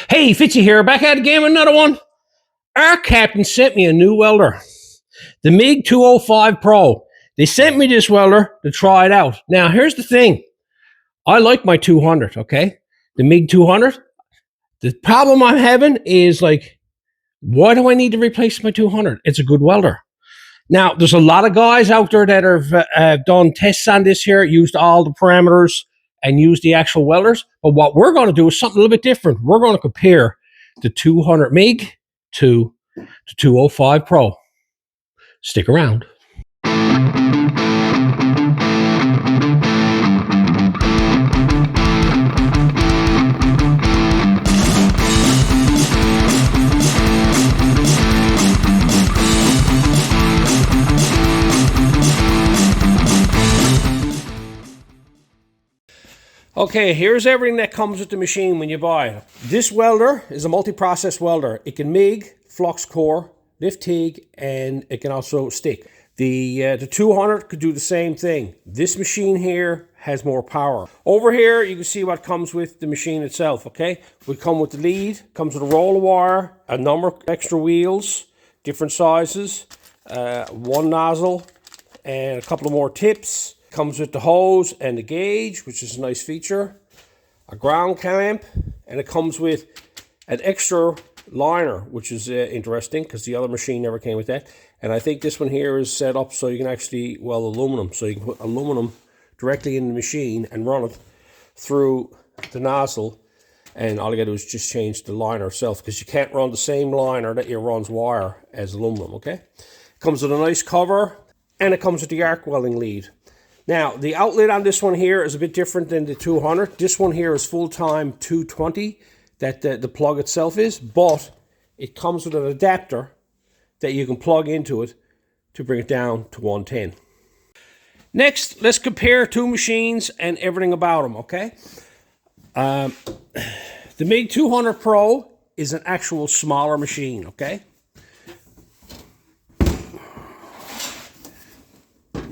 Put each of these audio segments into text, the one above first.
Hey, Fitzy here, back at it again with another one. Arccaptain sent me a new welder, the Mig 205 Pro. They sent me this welder to try it out. Now, here's the thing. I like my 200, okay? The Mig 200. The problem I'm having is like, why do I need to replace my 200? It's a good welder. Now, there's a lot of guys out there that have done tests on this here, used all the parameters and used the actual welders. But what we're going to do is something a little bit different. We're going to compare the 200 MIG to the 205 Pro. Stick around. Okay, here's everything that comes with the machine when you buy it. This welder is a multi-process welder. It can MIG, flux core, lift TIG, and it can also stick. The 200 could do the same thing. This machine here has more power. Over here, you can see what comes with the machine itself, okay? We come with the lead, comes with a roll of wire, a number of extra wheels, different sizes, one nozzle, and a couple of more tips. Comes with the hose and the gauge, which is a nice feature, a ground clamp, and it comes with an extra liner, which is interesting because the other machine never came with that. And I think this one here is set up so you can actually weld aluminum. So you can put aluminum directly in the machine and run it through the nozzle. And all you gotta do is just change the liner itself, because you can't run the same liner that you runs wire as aluminum, okay? Comes with a nice cover, and it comes with the arc welding lead. Now, the outlet on this one here is a bit different than the 200. This one here is full-time 220, that the plug itself is, but it comes with an adapter that you can plug into it to bring it down to 110. Next, let's compare two machines and everything about them, okay? The MIG 200 Pro is an actual smaller machine, okay?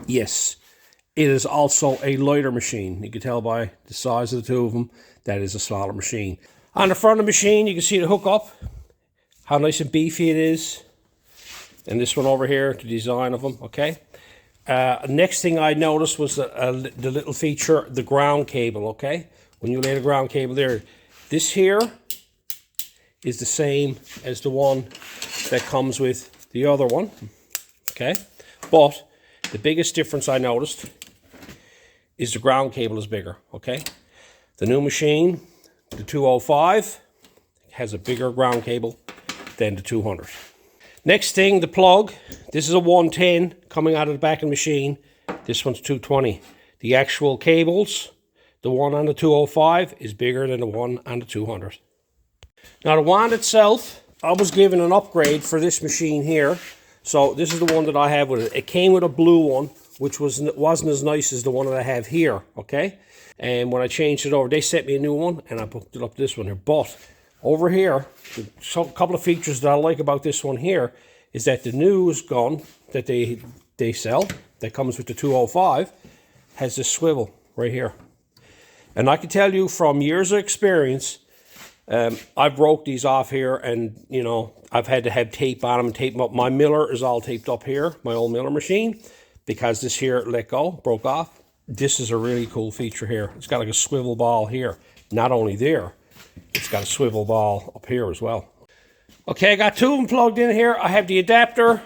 Yes. It is also a lighter machine. You can tell by the size of the two of them, that is a smaller machine. On the front of the machine, you can see the hookup, how nice and beefy it is. And this one over here, the design of them, okay? Next thing I noticed was the little feature, the ground cable, okay? When you lay the ground cable there, this here is the same as the one that comes with the other one, okay? But the biggest difference I noticed is the ground cable is bigger, okay? The new machine, the 205, has a bigger ground cable than the 200. Next thing, the plug. This is a 110 coming out of the back of the machine. This one's 220. The actual cables, the one on the 205 is bigger than the one on the 200. Now the wand itself, I was given an upgrade for this machine here. So this is the one that I have with it. It came with a blue one, which wasn't as nice as the one that I have here, okay? And when I changed it over, they sent me a new one, and I hooked it up to this one here. But over here, a couple of features that I like about this one here is that the news gun that they sell, that comes with the 205, has this swivel right here. And I can tell you from years of experience, I broke these off here, and you know, I've had to have tape on them and tape them up. My miller is all taped up here, my old miller machine, because this here let go, broke off. This is a really cool feature here. It's got like a swivel ball here. Not only there, it's got a swivel ball up here as well. Okay, I got two of them plugged in here. I have the adapter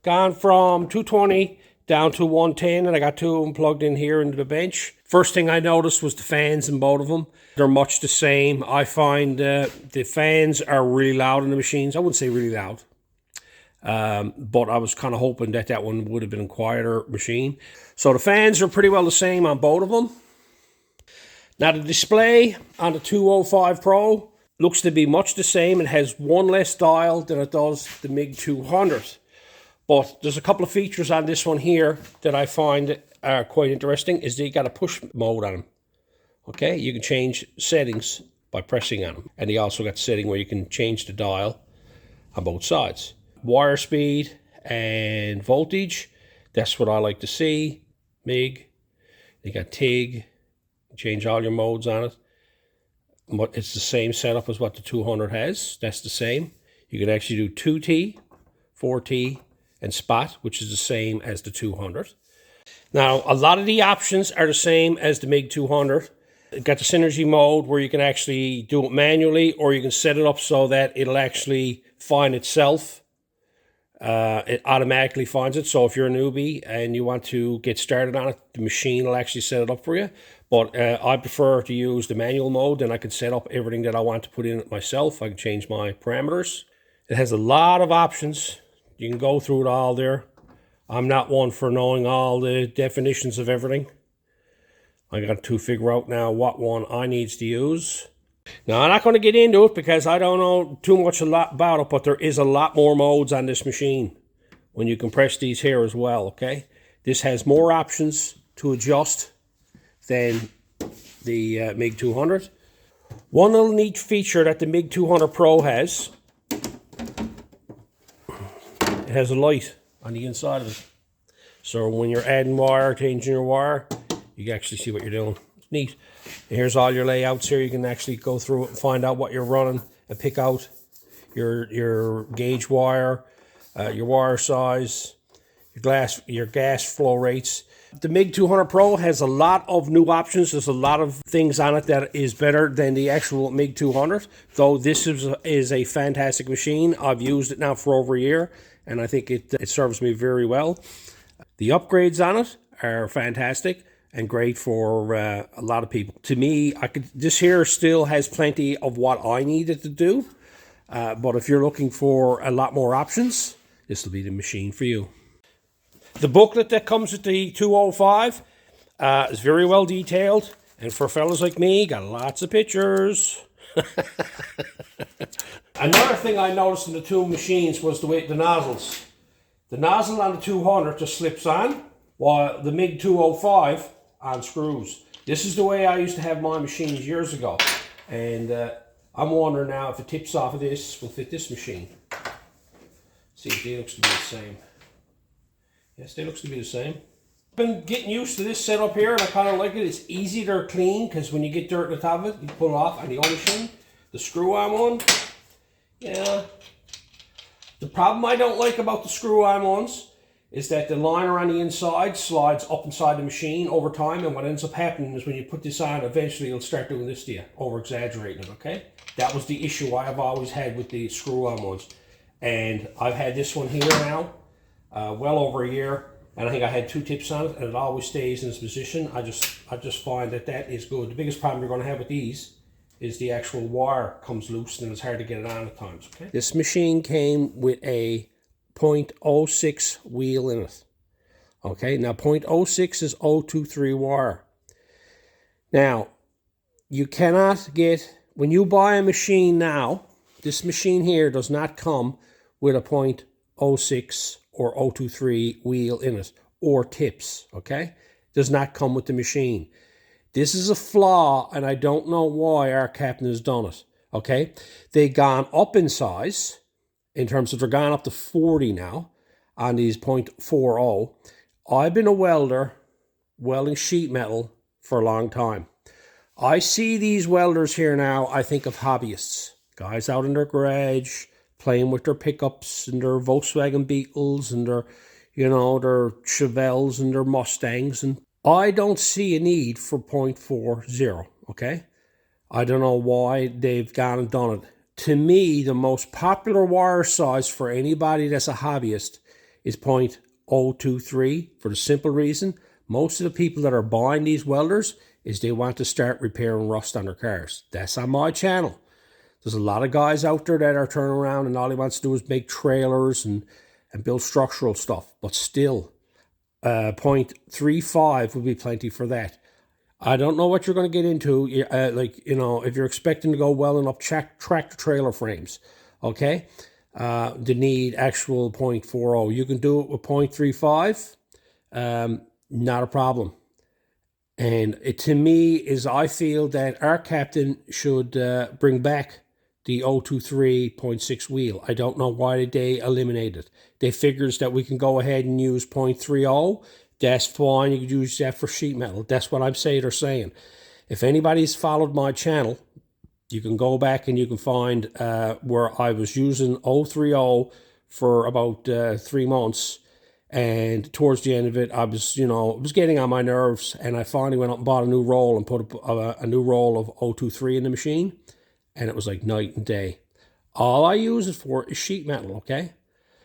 gone from 220 down to 110, and I got two of them plugged in here into the bench. First thing I noticed was the fans in both of them. They're much the same. I find the fans are really loud in the machines. I wouldn't say really loud, but I was kind of hoping that that one would have been a quieter machine. So the fans are pretty well the same on both of them. Now the display on the 205 Pro looks to be much the same. It has one less dial than it does the MIG 200. But there's a couple of features on this one here that I find are quite interesting, is that you got a push mode on them. Okay, you can change settings by pressing on them. And you also got a setting where you can change the dial on both sides. Wire speed and voltage, that's what I like to see. MIG, you got TIG, change all your modes on it. It's the same setup as what the 200 has. That's the same. You can actually do 2T, 4T, and spot, which is the same as the 200. Now, a lot of the options are the same as the MiG 200. You've got the synergy mode where you can actually do it manually, or you can set it up so that it'll actually find itself. It automatically finds it. So if you're a newbie and you want to get started on it, the machine will actually set it up for you. But I prefer to use the manual mode, and I can set up everything that I want to put in it myself. I can change my parameters. It has a lot of options. You can go through it all there. I'm not one for knowing all the definitions of everything. I got to figure out now what one I needs to use. Now, I'm not going to get into it because I don't know too much about it, but there is a lot more modes on this machine when you compress these here as well, okay? This has more options to adjust than the MiG 200. One little neat feature that the MiG 200 Pro has, it has a light on the inside of it. So when you're adding wire, changing your wire, you can actually see what you're doing. It's neat. And here's all your layouts here. You can actually go through it and find out what you're running and pick out your gauge wire, your wire size, your gas flow rates. The MiG 200 Pro has a lot of new options. There's a lot of things on it that is better than the actual MiG 200. Though this is a fantastic machine. I've used it now for over a year, and I think it serves me very well. The upgrades on it are fantastic and great for a lot of people. To me, this here still has plenty of what I needed to do. But if you're looking for a lot more options, this will be the machine for you. The booklet that comes with the 205 is very well detailed. And for fellas like me, got lots of pictures. Another thing I noticed in the two machines was the nozzles. The nozzle on the 200 just slips on, while the MiG 205 unscrews. This is the way I used to have my machines years ago. And I'm wondering now if the tips off of this will fit this machine. See, they looks to be the same. Yes, they looks to be the same. I've been getting used to this setup here, and I kind of like it. It's easy to clean, because when you get dirt on the top of it, you pull it off on the old machine. The screw-on one, yeah. The problem I don't like about the screw-on ones is that the liner on the inside slides up inside the machine over time, and what ends up happening is when you put this on, eventually it'll start doing this to you, over-exaggerating it, okay? That was the issue I have always had with the screw-on ones. And I've had this one here now, well over a year, and I think I had 2 tips on it, and it always stays in its position. I just find that is good. The biggest problem you're going to have with these is the actual wire comes loose, and it's hard to get it on at times, okay? This machine came with a 0.06 wheel in it. Okay, now 0.06 is 023 wire. Now, you cannot get, when you buy a machine now, this machine here does not come with a 0.06 or 023 wheel in it, or tips, okay? Does not come with the machine. This is a flaw, and I don't know why Arccaptain has done it, okay? They've gone up in size, in terms of they're gone up to 40 now on these 0.40. I've been a welder welding sheet metal for a long time. I see these welders here now, I think of hobbyists. Guys out in their garage, playing with their pickups and their Volkswagen Beetles and their, their Chevelles and their Mustangs. And I don't see a need for 0.40, okay? I don't know why they've gone and done it. To me, the most popular wire size for anybody that's a hobbyist is 0.023, for the simple reason most of the people that are buying these welders is they want to start repairing rust on their cars. That's on my channel. There's a lot of guys out there that are turning around and all he wants to do is make trailers and build structural stuff. But still, 0.35 would be plenty for that. I don't know what you're going to get into, if you're expecting to go welding up tractor trailer frames, okay? They need actual 0.40. You can do it with 0.35, not a problem. And to me, I feel that Arccaptain should bring back the 023.6 wheel. I don't know why they eliminated it. They figures that we can go ahead and use 0.30. That's fine. You can use that for sheet metal. That's what I'm saying or saying. If anybody's followed my channel, You can go back and you can find where I was using 030 for about 3 months. And towards the end of it, I was, it was getting on my nerves. And I finally went up and bought a new roll and put a new roll of 023 in the machine. And it was like night and day. All I use it for is sheet metal, okay?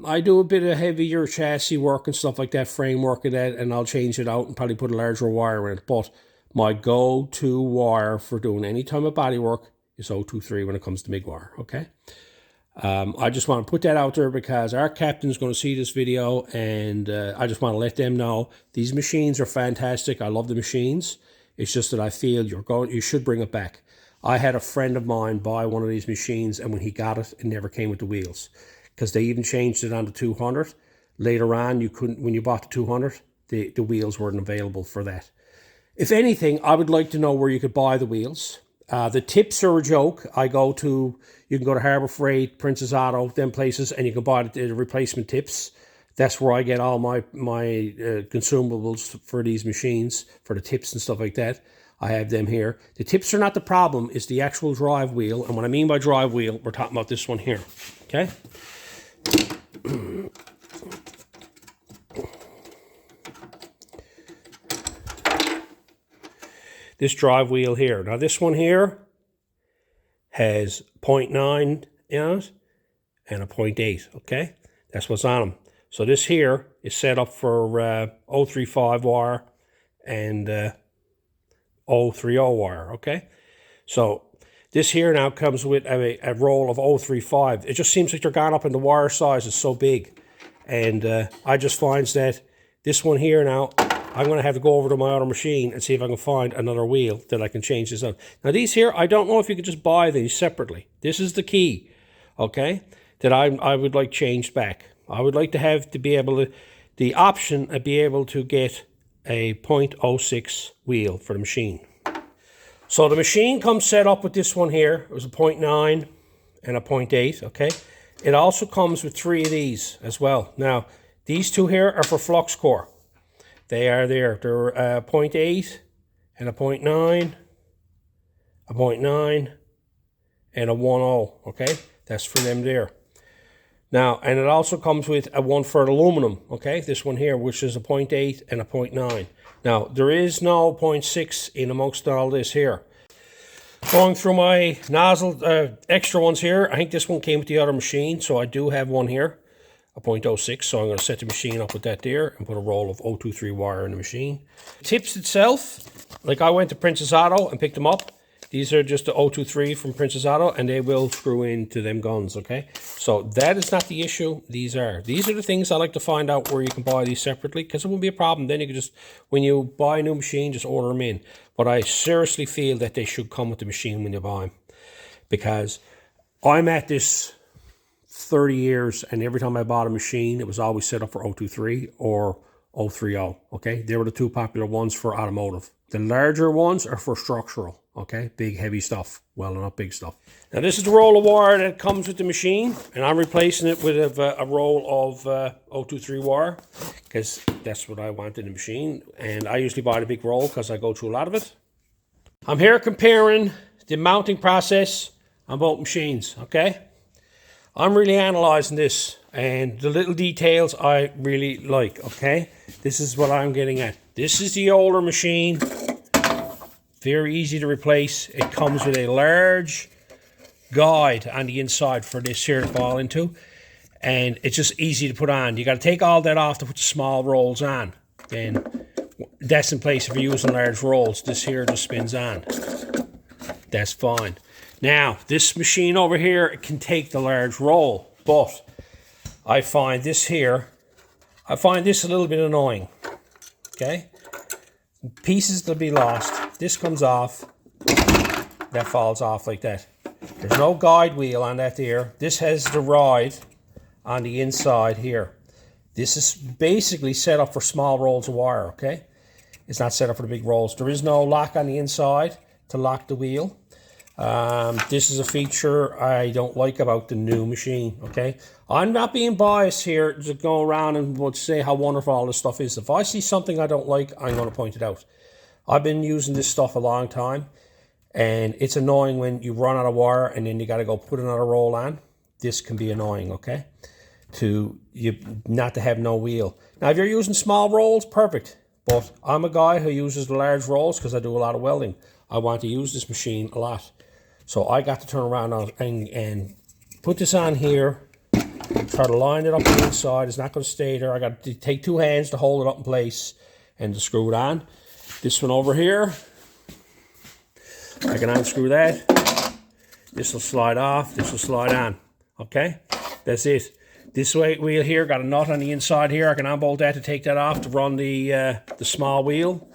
I do a bit of heavier chassis work and stuff like that, framework of that, and I'll change it out and probably put a larger wire in it. But my go-to wire for doing any type of body work is 023 when it comes to MIG wire, okay? I just want to put that out there because our captain's going to see this video, and I just want to let them know these machines are fantastic. I love the machines. It's just that I feel you should bring it back. I had a friend of mine buy one of these machines, and when he got it, it never came with the wheels because they even changed it on the 200. Later on, you couldn't, when you bought the 200, the wheels weren't available for that. If anything, I would like to know where you could buy the wheels. The tips are a joke. You can go to Harbor Freight, Princess Auto, them places, and you can buy the replacement tips. That's where I get all my consumables for these machines, for the tips and stuff like that. I have them here. The tips are not the problem, it's the actual drive wheel. And what I mean by drive wheel, we're talking about this one here, okay? This drive wheel here. Now this one here has 0.9 in it and a 0.8, okay? That's what's on them. So this here is set up for 035 wire and 030 wire, okay? So this here now comes with a roll of 035. It just seems like they're gone up in the wire size is so big. And I just find that this one here now, I'm going to have to go over to my other machine and see if I can find another wheel that I can change this on. Now these here, I don't know if you could just buy these separately. This is the key, okay, that I would like changed back. I would like to have the option of be able to get a 0.06 wheel for the machine. So the machine comes set up with this one here. It was a 0.9 and a 0.8, okay? It also comes with 3 of these as well. Now, these 2 here are for flux core. They are there. They're a 0.8 and a 0.9, a 0.9, and a 1.0, okay? That's for them there. Now, and it also comes with a one for aluminum, okay? This one here, which is a 0.8 and a 0.9. Now, there is no 0.6 in amongst all this here. Going through my nozzle extra ones here, I think this one came with the other machine, so I do have one here, a 0.06, so I'm going to set the machine up with that there and put a roll of 023 wire in the machine. Tips itself, like I went to Princess Auto and picked them up. These are just the 023 from Princess Auto, and they will screw into them guns, okay? So that is not the issue. These are the things I like to find out where you can buy these separately, because it won't be a problem. Then you can just, when you buy a new machine, just order them in. But I seriously feel that they should come with the machine when you buy them, because I'm at this 30 years, and every time I bought a machine, it was always set up for 023 or 030, okay? They were the 2 popular ones for automotive. The larger ones are for structural, okay? Big, heavy stuff, welding up big stuff. Now, this is the roll of wire that comes with the machine, and I'm replacing it with a roll of 023 wire, because that's what I want in the machine, and I usually buy the big roll because I go through a lot of it. I'm here comparing the mounting process on both machines, okay? I'm really analysing this, and the little details I really like, okay? This is what I'm getting at. This is the older machine. Very easy to replace. It comes with a large guide on the inside for this here to fall into. And it's just easy to put on. You got to take all that off to put the small rolls on. Then that's in place if you're using large rolls. This here just spins on. That's fine. Now, this machine over here, it can take the large roll. But I find this here, a little bit annoying. Okay? Pieces will be lost. This comes off. That falls off like that. There's no guide wheel on that here. This has the ride on the inside here. This is basically set up for small rolls of wire, okay? It's not set up for the big rolls. There is no lock on the inside to lock the wheel. This is a feature I don't like about the new machine, okay? I'm not being biased here to go around and say how wonderful all this stuff is. If I see something I don't like, I'm going to point it out. I've been using this stuff a long time, And it's annoying when you run out of wire and then you got to go put another roll on. This can be annoying, okay? Not to have no wheel. Now, if you're using small rolls, perfect. But I'm a guy who uses the large rolls because I do a lot of welding. I want to use this machine a lot. So I got to turn around and put this on here, try to line it up on the inside. It's not going to stay there. I got to take 2 hands to hold it up in place and to screw it on. This one over here, I can unscrew that. This will slide off. This will slide on. Okay, that's it. This wheel here got a nut on the inside here. I can unbolt that to take that off to run the small wheel.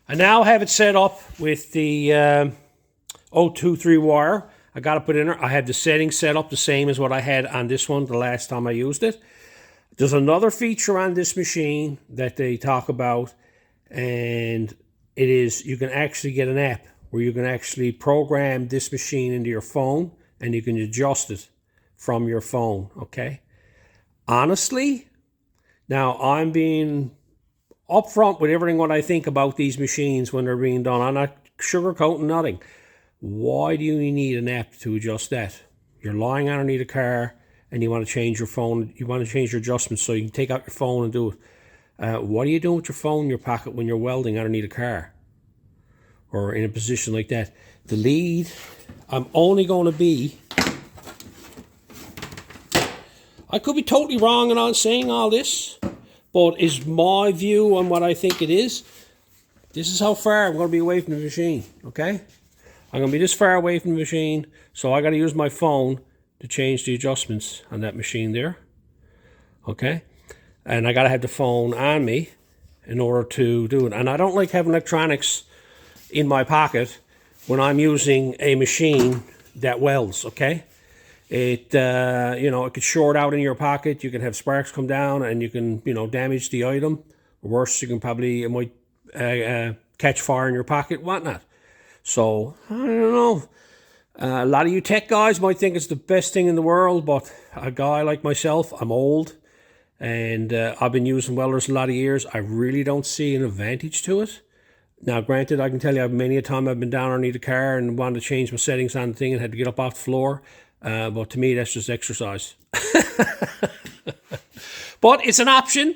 I now have it set up with the 023 wire. I got to put in there. I have the settings set up the same as what I had on this one the last time I used it. There's another feature on this machine that they talk about, and it is you can actually get an app where you can actually program this machine into your phone and you can adjust it from your phone, okay? Honestly, now I'm being upfront with everything what I think about these machines when they're being done. I'm not sugarcoating nothing. Why do you need an app to adjust that? You're lying underneath a car and you want to change your phone. You want to change your adjustments so you can take out your phone and do it. What are you doing with your phone in your pocket when you're welding underneath a car? Or in a position like that? The lead, I'm only going to be... I could be totally wrong in on saying all this, but is my view on what I think it is. This is how far I'm going to be away from the machine, okay? I'm going to be this far away from the machine, so I got to use my phone to change the adjustments on that machine there, okay? And I got to have the phone on me in order to do it. And I don't like having electronics in my pocket when I'm using a machine that welds, okay? It, it could short out in your pocket. You can have sparks come down and you can, damage the item. Or worse, it might catch fire in your pocket, whatnot. So, I don't know. A lot of you tech guys might think it's the best thing in the world, but a guy like myself, I'm old, and I've been using welders a lot of years. I really don't see an advantage to it. Now, granted, I can tell you many a time I've been down underneath the car and wanted to change my settings on the thing and had to get up off the floor. But to me, that's just exercise. But it's an option.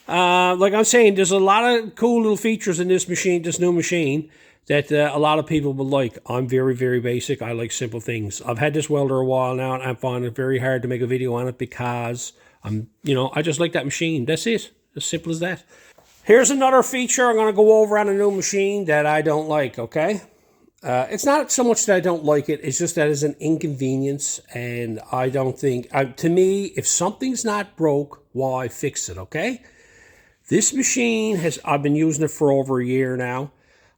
Like I'm saying, there's a lot of cool little features in this machine, this new machine, that a lot of people would like. I'm very, very basic. I like simple things. I've had this welder a while now, and I'm finding it very hard to make a video on it because I just like that machine. That's it. As simple as that. Here's another feature I'm going to go over on a new machine that I don't like, okay? It's not so much that I don't like it, it's just that it's an inconvenience, and I don't think, to me, if something's not broke, why fix it, okay? This machine I've been using it for over a year now.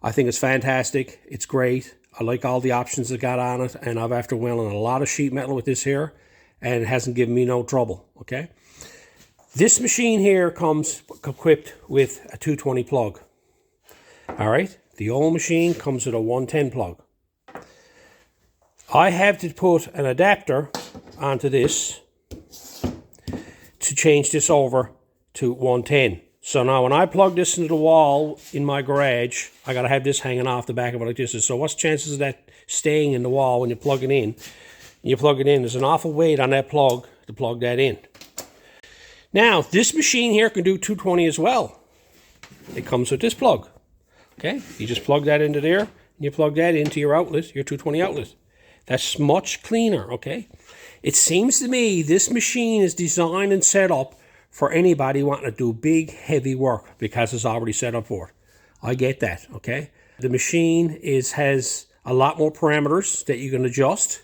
I think it's fantastic, it's great. I like all the options it got on it, and I've after welding a lot of sheet metal with this here, and it hasn't given me no trouble, okay? This machine here comes equipped with a 220 plug, all right? The old machine comes with a 110 plug. I have to put an adapter onto this to change this over to 110. So now when I plug this into the wall in my garage, I got to have this hanging off the back of it like this. So what's the chances of that staying in the wall when you plug it in? You plug it in, there's an awful weight on that plug to plug that in. Now, this machine here can do 220 as well. It comes with this plug. Okay, you just plug that into there, and you plug that into your outlet, your 220 outlet. That's much cleaner, okay? It seems to me this machine is designed and set up for anybody wanting to do big, heavy work because it's already set up for it. I get that, okay? The machine has a lot more parameters that you can adjust.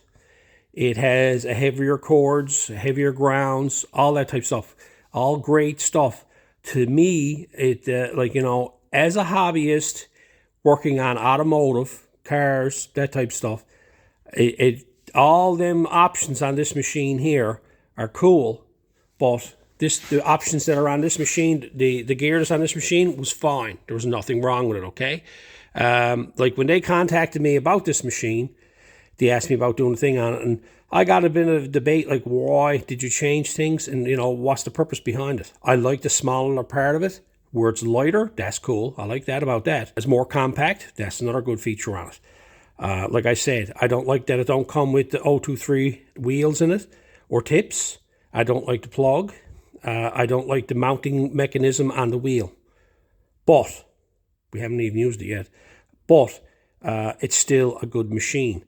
It has a heavier cords, heavier grounds, all that type of stuff. All great stuff. To me, as a hobbyist, working on automotive, cars, that type of stuff, all them options on this machine here are cool, but the options that are on this machine, the gear that's on this machine was fine. There was nothing wrong with it, okay? Like when they contacted me about this machine, they asked me about doing a thing on it, and I got a bit of a debate, like, why did you change things, and, you know, what's the purpose behind it? I like the smaller part of it, where it's lighter, that's cool. I like that about that. It's more compact, that's another good feature on it. Like I said, I don't like that it don't come with the 023 wheels in it, or tips. I don't like the plug. I don't like the mounting mechanism on the wheel. But, we haven't even used it yet, but it's still a good machine.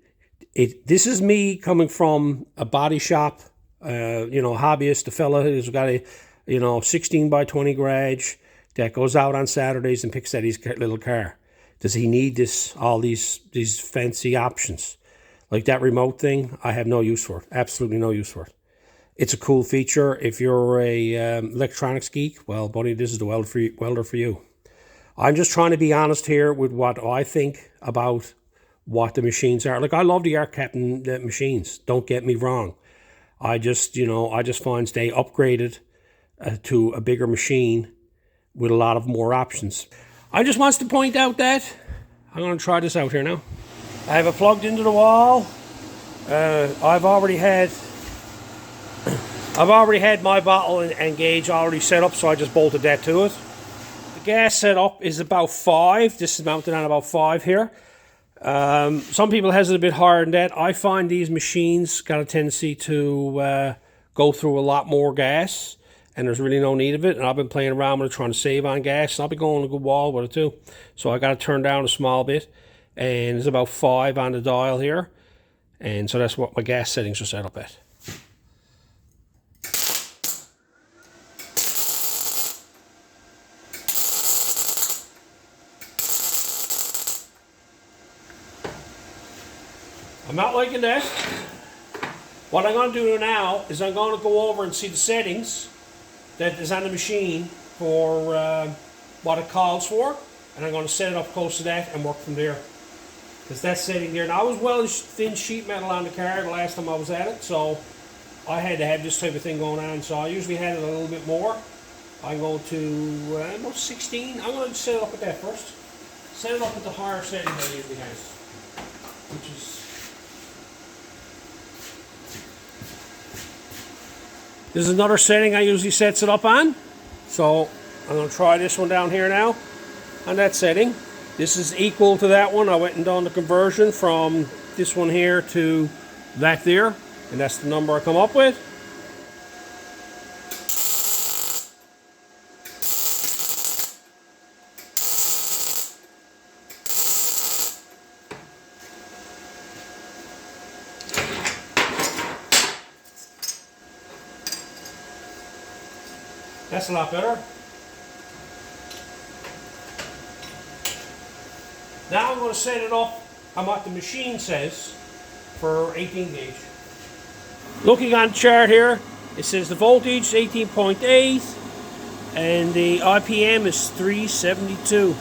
This is me coming from a body shop, you know, hobbyist, a fella who's got a, you know, 16 by 20 garage that goes out on Saturdays and picks at his little car. Does he need all these fancy options? Like that remote thing, I have no use for it. Absolutely no use for it. It's a cool feature. If you're a electronics geek, well, buddy, this is the welder for you. I'm just trying to be honest here with what I think about what the machines are. Like, I love the Arccaptain machines, don't get me wrong. I just, you know, I just find they upgraded to a bigger machine with a lot of more options. I just wants to point out that I'm going to try this out here now. I have it plugged into the wall. I've already had my bottle and gauge already set up, so I just bolted that to it. The gas setup is about 5. This is mounted on about 5 here. Some people has it a bit higher than that. I find these machines got a tendency to go through a lot more gas, and there's really no need of it. And I've been playing around with it, trying to save on gas, and I've been going a good wall with it too. So I got to turn down a small bit, and it's about 5 on the dial here, and so that's what my gas settings are set up at. I'm not liking that. What I'm going to do now is I'm going to go over and see the settings that is on the machine for what it calls for, and I'm going to set it up close to that and work from there. Because that setting there, now I was welding thin sheet metal on the car the last time I was at it, so I had to have this type of thing going on, so I usually had it a little bit more. I'm going to about 16. I'm going to set it up with that first. Set it up with the higher setting that I usually have, which is... This is another setting I usually sets it up on. So I'm going to try this one down here now on that setting. This is equal to that one. I went and done the conversion from this one here to that there, and that's the number I come up with. That's a lot better. Now I'm going to set it up on what the machine says for 18 gauge. Looking on the chart here, it says the voltage is 18.8 and the RPM is 372.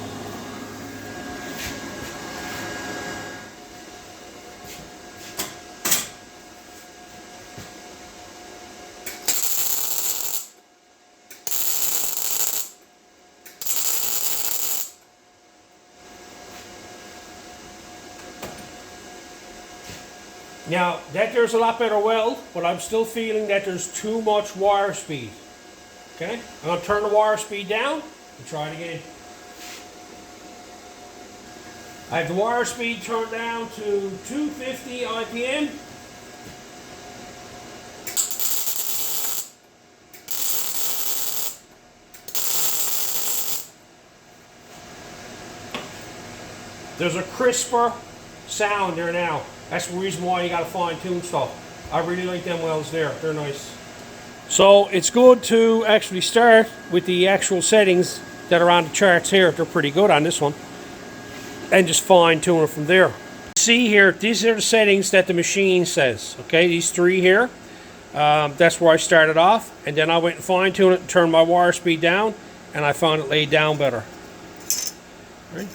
Now, there's a lot better weld, but I'm still feeling that there's too much wire speed. Okay? I'm going to turn the wire speed down and try it again. I have the wire speed turned down to 250 RPM. There's a crisper sound there now. That's the reason why you got to fine tune stuff. I really like them welds there. They're nice. So it's good to actually start with the actual settings that are on the charts here. They're pretty good on this one. And just fine tune it from there. See here, these are the settings that the machine says. Okay, these 3 here. That's where I started off. And then I went and fine tuned it and turned my wire speed down. And I found it laid down better. Right.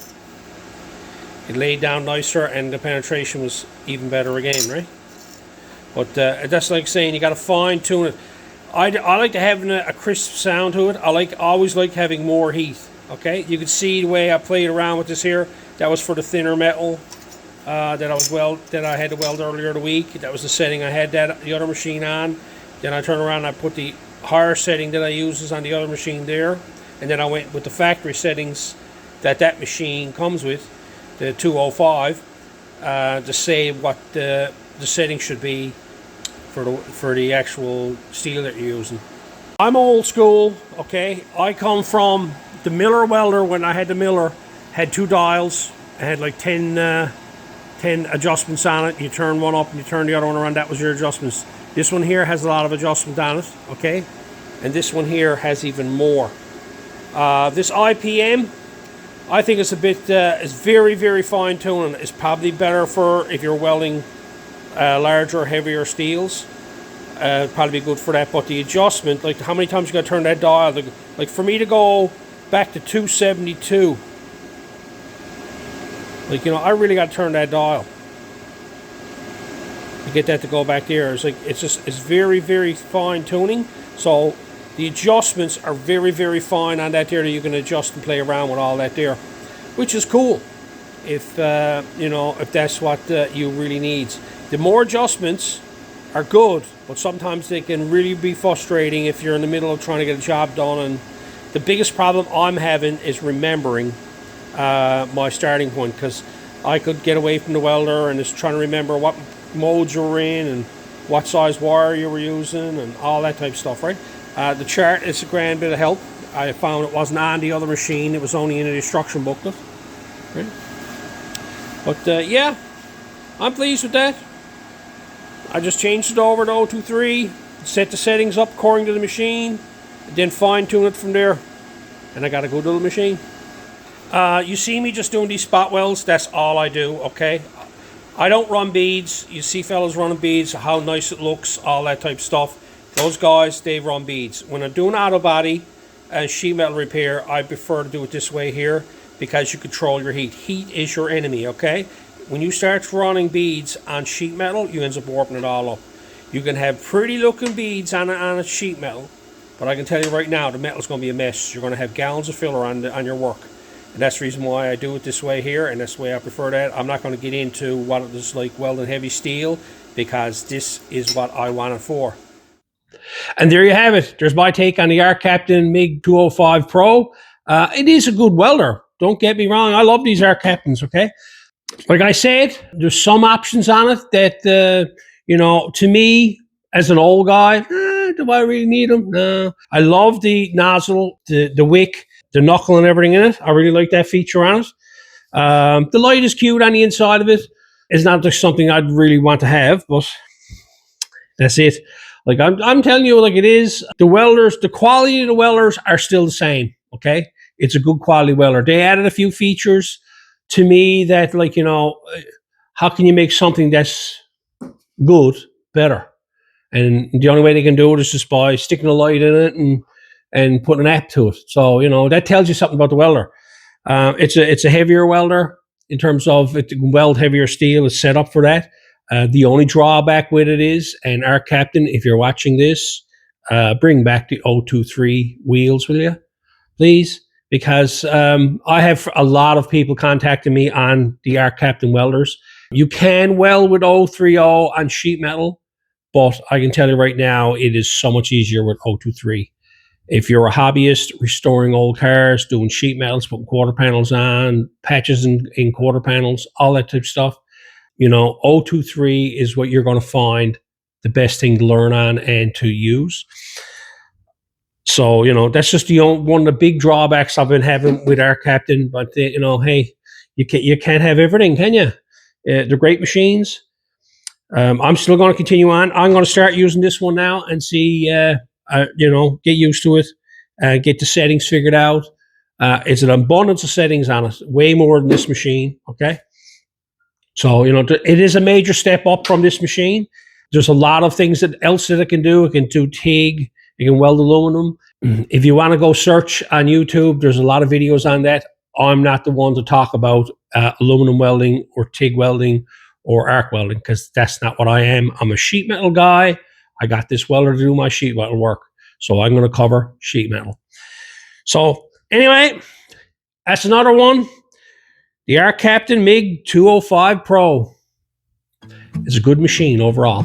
it laid down nicer and the penetration was even better again, right? But that's like saying you got to fine tune it. I like to have a crisp sound to it. Always like having more heat. Okay, you can see the way I played around with this here. That was for the thinner metal that I had to weld earlier the week. That was the setting I had the other machine on. Then I turned around and I put the higher setting that I use on the other machine there, and then I went with the factory settings that machine comes with, the 205, to say what the setting should be for the actual steel that you're using. I'm old school, okay? I come from the Miller welder. When I had the Miller, had 2 dials. I had like 10 adjustments on it. You turn one up and you turn the other one around. That was your adjustments. This one here has a lot of adjustment on it, okay? And this one here has even more. This IPM, I think it's a bit, it's very, very fine tuning. It's probably better for if you're welding larger, heavier steels. Probably be good for that. But the adjustment, like how many times you got to turn that dial? Like for me to go back to 272, like, you know, I really got to turn that dial to get that to go back there. It's like it's very, very fine tuning. So the adjustments are very, very fine on that there, that you can adjust and play around with all that there, which is cool if you know, if that's what you really need. The more adjustments are good, but sometimes they can really be frustrating if you're in the middle of trying to get a job done. And the biggest problem I'm having is remembering my starting point, because I could get away from the welder and just trying to remember what modes you were in and what size wire you were using and all that type of stuff, right? The chart is a grand bit of help. I found it wasn't on the other machine, it was only in the instruction booklet, right? But yeah, I'm pleased with that. I just changed it over to 023, set the settings up according to the machine, then fine tune it from there, and I got a good little machine. You see me just doing these spot welds, that's all I do, okay? I don't run beads. You see fellas running beads, how nice it looks, all that type of stuff. Those guys, they run beads. When I'm doing auto body and sheet metal repair, I prefer to do it this way here, because you control your heat. Heat is your enemy, okay? When you start running beads on sheet metal, you end up warping it all up. You can have pretty looking beads on a sheet metal, but I can tell you right now, the metal's going to be a mess. You're going to have gallons of filler on your work. And that's the reason why I do it this way here, and that's the way I prefer that. I'm not going to get into what it is like welding heavy steel, because this is what I want it for. And there you have it. There's my take on the Arccaptain Mig 205 Pro. It is a good welder. Don't get me wrong. I love these Arccaptains, okay? Like I said, there's some options on it that, you know, to me, as an old guy, do I really need them? No. I love the nozzle, the wick, the knuckle and everything in it. I really like that feature on it. The light is cute on the inside of it. It's not just something I'd really want to have, but that's it. Like I'm telling you, like it is, the welders, the quality of the welders are still the same, okay? It's a good quality welder. They added a few features to me that, like, you know, how can you make something that's good better? And the only way they can do it is just by sticking a light in it and putting an app to it. So, you know, that tells you something about the welder. It's a heavier welder in terms of it can weld heavier steel. It's set up for that. The only drawback with it is, and Arccaptain, if you're watching this, bring back the 023 wheels, will you, please? Because I have a lot of people contacting me on the Arccaptain welders. You can weld with 030 on sheet metal, but I can tell you right now, it is so much easier with 023. If you're a hobbyist restoring old cars, doing sheet metals, putting quarter panels on, patches in quarter panels, all that type of stuff, you know, 023 is what you're going to find the best thing to learn on and to use. So, you know, that's just one of the big drawbacks I've been having with Arccaptain. But, you know, hey, you can't have everything, can you? They're great machines. I'm still going to continue on. I'm going to start using this one now and see, you know, get used to it, get the settings figured out. It's an abundance of settings on it, way more than this machine, okay? So, you know, it is a major step up from this machine. There's a lot of things else that it can do. It can do TIG. It can weld aluminum. If you want to go search on YouTube, there's a lot of videos on that. I'm not the one to talk about aluminum welding or TIG welding or arc welding, because that's not what I am. I'm a sheet metal guy. I got this welder to do my sheet metal work, so I'm going to cover sheet metal. So anyway, that's another one. The Arccaptain Mig 205 Pro is a good machine overall.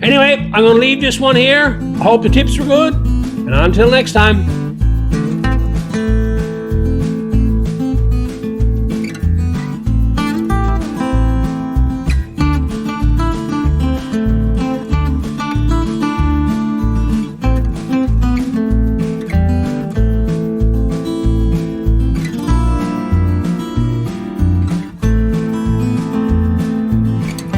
Anyway, I'm going to leave this one here. I hope the tips were good, and until next time.